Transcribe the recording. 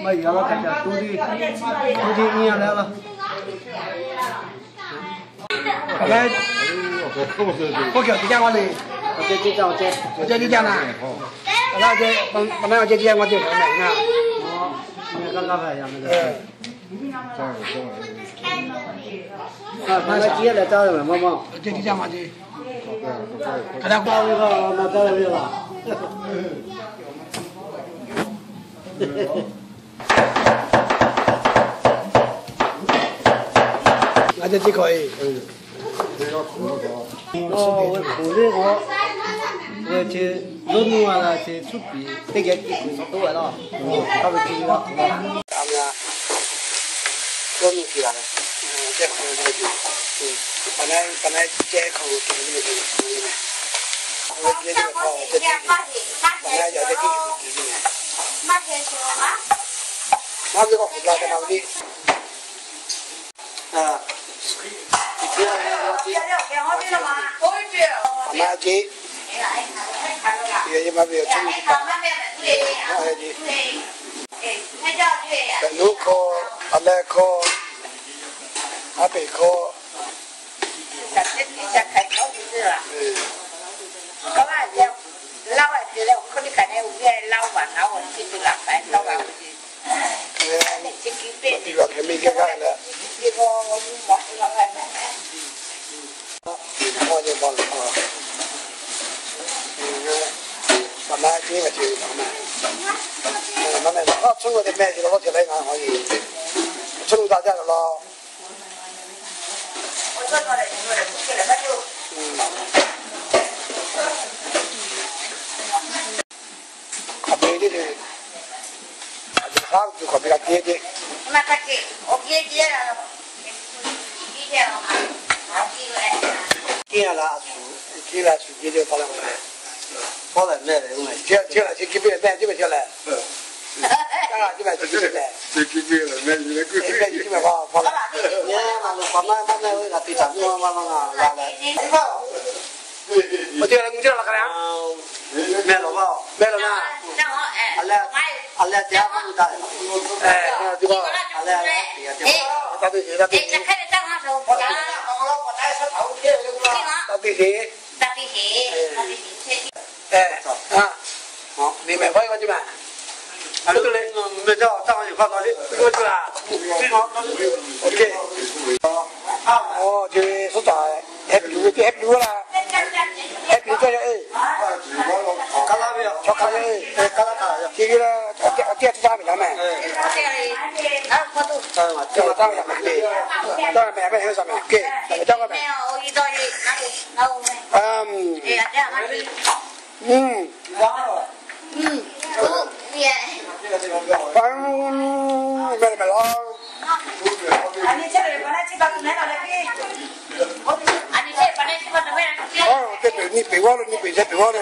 没有了，看见都的营养来了。来，我叫你讲我的，我叫我叫你讲呢。那这我们要这我就买呢。哦，你刚刚拍样那个。把那鸡来找人们，妈妈。这你讲嘛这。看他搞一个，那找人了。那就这可以。我后来我去农民完了去出币，这个一公都完了，他们去了。他们啊，我们去了，这口这个本来这口这个我这个口这个本来要这个那这个回来的那里啊。妈鸡，也没有吃。那鸡，本土科、阿拉科、阿北科。比较开明看看的。我就帮了啊，慢慢这个就慢慢啊，中国的买去了，我就来看可以，中国大家的咯。咖啡的，他就咖啡咖啡。那咖啡，我咖啡了，以前了嘛。今年啦，今年暑假就跑来回来，跑来买的，接了就几百买几百接来，啊，几百就几百来，就几百了，买几百块，几百跑来，你嘛就慢慢我那对账慢慢拿来。我接了你接了干啥？买了吧？买了吗？阿拉家不大，哎，这个阿拉他对谁？他对谁？打地铁，哎，啊，好，你买回来就买。啊，这个嘞，没叫账上有发多少？多少啊？OK。哦，就是啥？Happy 啦，Happy 做哎。卡拉没有？叫卡拉哎，卡拉卡。这个呢，电子产品他们。这个当然买对，当然买有啥买？给，当然买。买了。哦，这你背我了，你背这背我了。